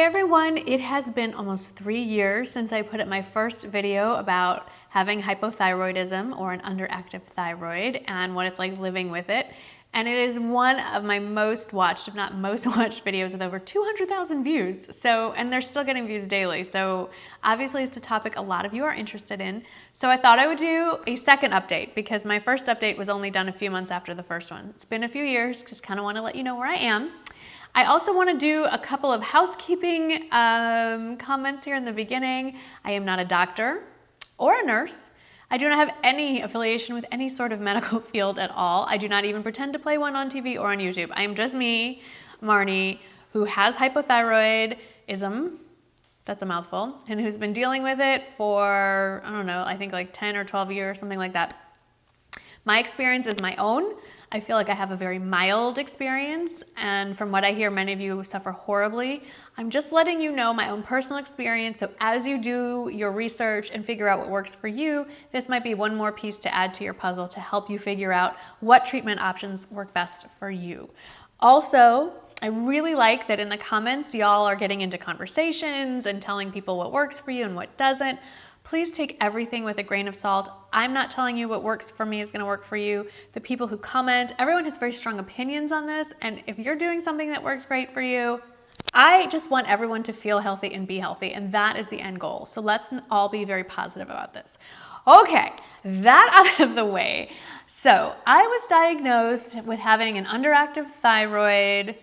everyone, it has been almost 3 years since I put up my first video about having hypothyroidism or an underactive thyroid and what it's like living with it. And it is one of my most watched, if not most watched videos with over 200,000 views. And they're still getting views daily. So obviously it's a topic a lot of you are interested in. So I thought I would do a second update because my first update was only done a few months after the first one. It's been a few years, just kind of want to let you know where I am. I also want to do a couple of housekeeping comments here in the beginning. I am not a doctor or a nurse. I do not have any affiliation with any sort of medical field at all. I do not even pretend to play one on TV or on YouTube. I am just me, Marnie, who has hypothyroidism, that's a mouthful, and who's been dealing with it for, I don't know, I think like 10 or 12 years, something like that. My experience is my own. I feel like I have a very mild experience, and from what I hear, many of you suffer horribly. I'm just letting you know my own personal experience, so as you do your research and figure out what works for you, this might be one more piece to add to your puzzle to help you figure out what treatment options work best for you. Also, I really like that in the comments, y'all are getting into conversations and telling people what works for you and what doesn't. Please take everything with a grain of salt. I'm not telling you what works for me is going to work for you. The people who comment, everyone has very strong opinions on this. And if you're doing something that works great for you, I just want everyone to feel healthy and be healthy. And that is the end goal. So let's all be very positive about this. Okay, that out of the way. So I was diagnosed with having an underactive thyroid.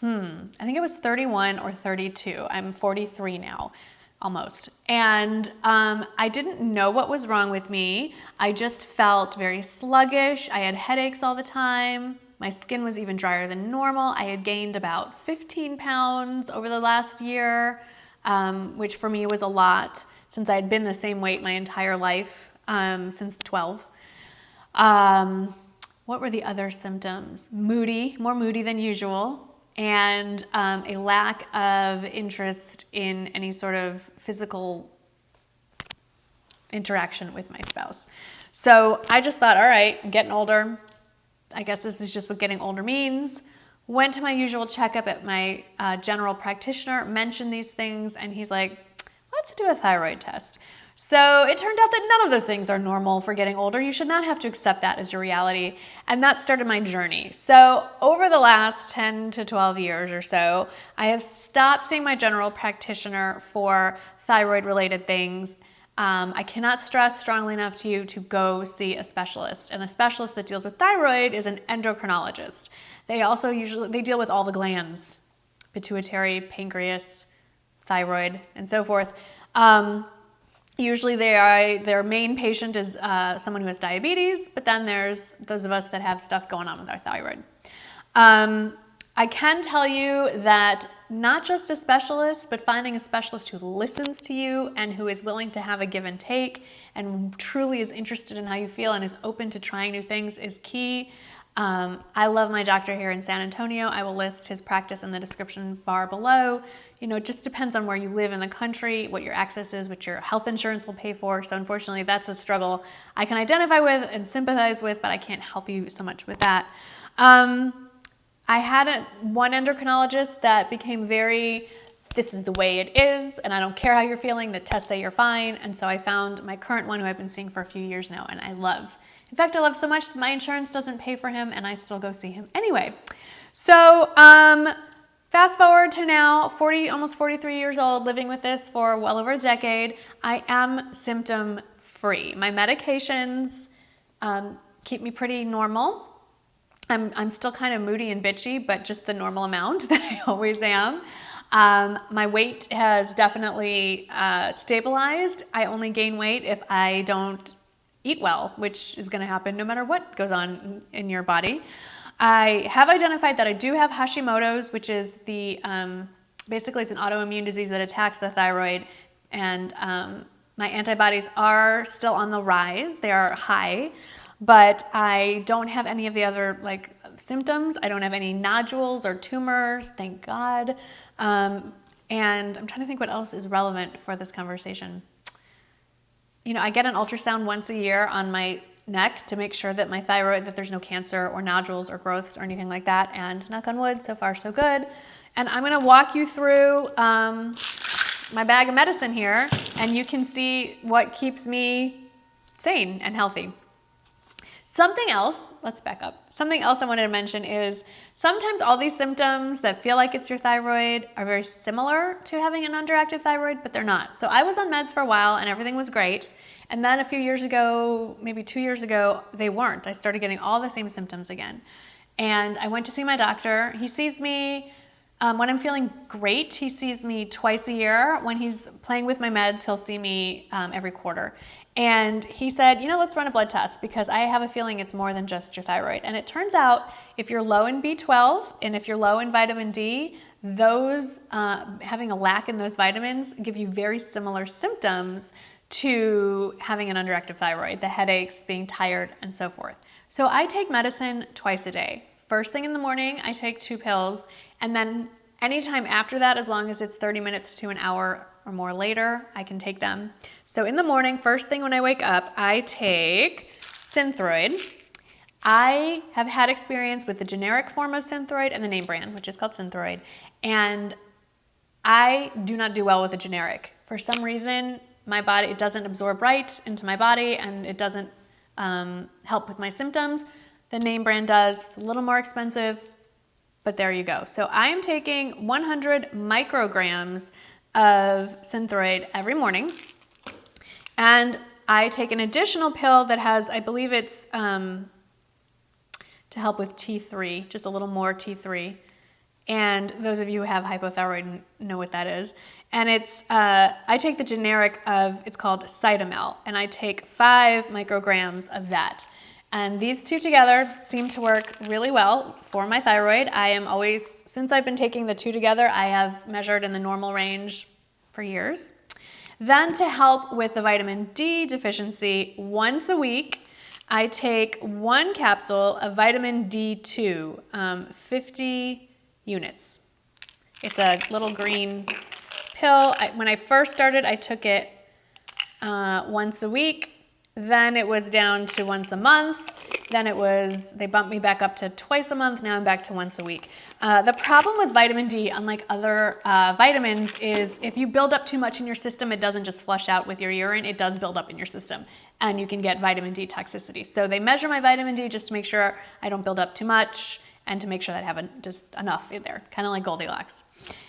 I think it was 31 or 32. I'm 43 now. Almost. And I didn't know what was wrong with me. I just felt very sluggish. I had headaches all the time. My skin was even drier than normal. I had gained about 15 pounds over the last year, which for me was a lot since I had been the same weight my entire life, since 12. What were the other symptoms? Moody, more moody than usual. And a lack of interest in any sort of physical interaction with my spouse. So I just thought, all right, I'm getting older. I guess this is just what getting older means. Went to my usual checkup at my general practitioner, mentioned these things, and he's like, let's do a thyroid test. So it turned out that none of those things are normal for getting older. You should not have to accept that as your reality. And that started my journey. So over the last 10 to 12 years or so, I have stopped seeing my general practitioner for thyroid related things. I cannot stress strongly enough to you to go see a specialist. And a specialist that deals with thyroid is an endocrinologist. They also they deal with all the glands, pituitary, pancreas, thyroid, and so forth. Usually their main patient is someone who has diabetes, but then there's those of us that have stuff going on with our thyroid. I can tell you that not just a specialist, but finding a specialist who listens to you and who is willing to have a give and take and truly is interested in how you feel and is open to trying new things is key. I love my doctor here in San Antonio. I will list his practice in the description bar below. You know, it just depends on where you live in the country, what your access is, what your health insurance will pay for. So unfortunately, that's a struggle I can identify with and sympathize with, but I can't help you so much with that. I had one endocrinologist that became this is the way it is, and I don't care how you're feeling, the tests say you're fine. And so I found my current one who I've been seeing for a few years now, and I love. In fact, I love so much that my insurance doesn't pay for him, and I still go see him anyway. So fast forward to now, almost 43 years old, living with this for well over a decade. I am symptom free. My medications keep me pretty normal. I'm still kind of moody and bitchy, but just the normal amount that I always am. My weight has definitely stabilized. I only gain weight if I don't eat well, which is going to happen no matter what goes on in your body. I have identified that I do have Hashimoto's, which is basically it's an autoimmune disease that attacks the thyroid, and my antibodies are still on the rise. They are high, but I don't have any of the other symptoms. I don't have any nodules or tumors, thank God. And I'm trying to think what else is relevant for this conversation. You know, I get an ultrasound once a year on my neck to make sure that my thyroid, that there's no cancer or nodules or growths or anything like that. And knock on wood, so far so good. And I'm gonna walk you through my bag of medicine here, and you can see what keeps me sane and healthy. Something else, let's back up. Something else I wanted to mention is sometimes all these symptoms that feel like it's your thyroid are very similar to having an underactive thyroid, but they're not. So I was on meds for a while and everything was great. And then a few years ago, maybe 2 years ago, they weren't. I started getting all the same symptoms again. And I went to see my doctor. He sees me when I'm feeling great. He sees me twice a year. When he's playing with my meds, he'll see me every quarter. And he said, let's run a blood test because I have a feeling it's more than just your thyroid. And it turns out if you're low in B12 and if you're low in vitamin D, those having a lack in those vitamins give you very similar symptoms to having an underactive thyroid, the headaches, being tired, and so forth. So I take medicine twice a day. First thing in the morning, I take 2 pills, and then anytime after that, as long as it's 30 minutes to an hour or more later, I can take them. So in the morning, first thing when I wake up, I take Synthroid. I have had experience with the generic form of Synthroid and the name brand, which is called Synthroid, and I do not do well with the generic. For some reason, my body, it doesn't absorb right into my body, and it doesn't help with my symptoms. The name brand does. It's a little more expensive, but there you go. So I am taking 100 micrograms of Synthroid every morning, and I take an additional pill that has, I believe it's to help with T3, just a little more T3. And those of you who have hypothyroid know what that is. And it's, I take the generic of, it's called Cytomel, and I take 5 micrograms of that. And these two together seem to work really well for my thyroid. I am always, since I've been taking the two together, I have measured in the normal range for years. Then to help with the vitamin D deficiency, once a week, I take 1 capsule of vitamin D2, 50 units. It's a little green pill. When I first started, I took it once a week. Then it was down to once a month. Then they bumped me back up to twice a month. Now I'm back to once a week. The problem with vitamin D, unlike other vitamins, is if you build up too much in your system, it doesn't just flush out with your urine. It does build up in your system, and you can get vitamin D toxicity. So they measure my vitamin D just to make sure I don't build up too much and to make sure that I have just enough in there, kind of like Goldilocks.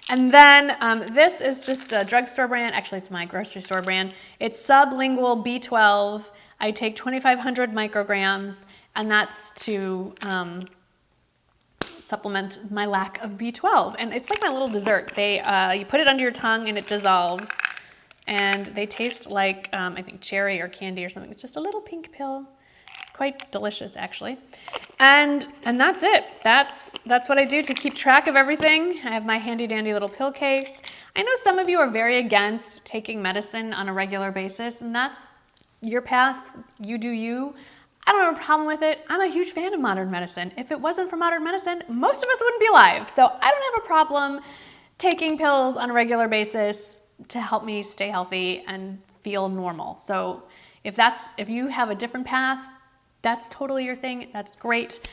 And then this is just a drugstore brand. Actually, it's my grocery store brand. It's sublingual B12. I take 2,500 micrograms, and that's to supplement my lack of B12. And it's like my little dessert. You put it under your tongue, and it dissolves. And they taste like, I think, cherry or candy or something. It's just a little pink pill. It's quite delicious, actually. And that's it. That's what I do to keep track of everything. I have my handy dandy little pill case. I know some of you are very against taking medicine on a regular basis, and that's your path. You do you. I don't have a problem with it. I'm a huge fan of modern medicine. If it wasn't for modern medicine, most of us wouldn't be alive. So I don't have a problem taking pills on a regular basis to help me stay healthy and feel normal. So if you have a different path, that's totally your thing. That's great.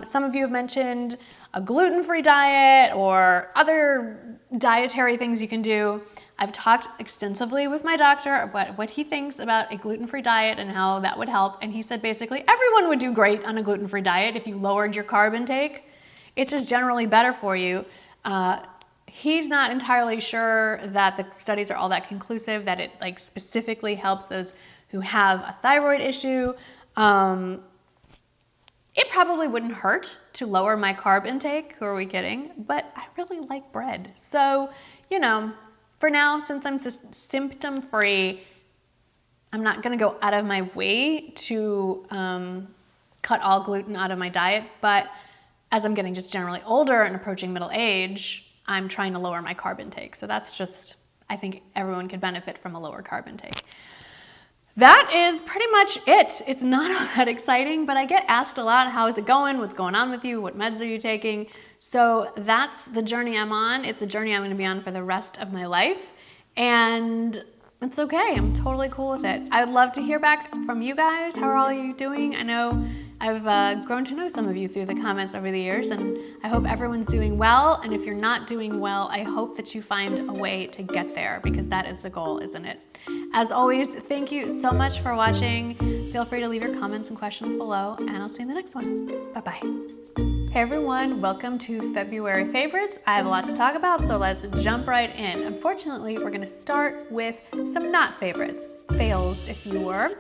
Some of you have mentioned a gluten-free diet or other dietary things you can do. I've talked extensively with my doctor about what he thinks about a gluten-free diet and how that would help. And he said basically everyone would do great on a gluten-free diet if you lowered your carb intake. It's just generally better for you. He's not entirely sure that the studies are all that conclusive, that it specifically helps those who have a thyroid issue. It probably wouldn't hurt to lower my carb intake, who are we kidding? But I really like bread. So, for now, since I'm symptom-free, I'm not gonna go out of my way to cut all gluten out of my diet, but as I'm getting just generally older and approaching middle age, I'm trying to lower my carb intake. So that's just, I think everyone could benefit from a lower carb intake. That is pretty much it. It's not all that exciting, but I get asked a lot, how is it going? What's going on with you? What meds are you taking? So that's the journey I'm on. It's a journey I'm gonna be on for the rest of my life. And it's okay, I'm totally cool with it. I'd love to hear back from you guys. How are all you doing? I know I've grown to know some of you through the comments over the years, and I hope everyone's doing well. And if you're not doing well, I hope that you find a way to get there, because that is the goal, isn't it? As always, thank you so much for watching. Feel free to leave your comments and questions below, and I'll see you in the next one. Bye-bye. Hey everyone, welcome to February favorites. I have a lot to talk about, so let's jump right in. Unfortunately, we're gonna start with some not favorites, fails if you were.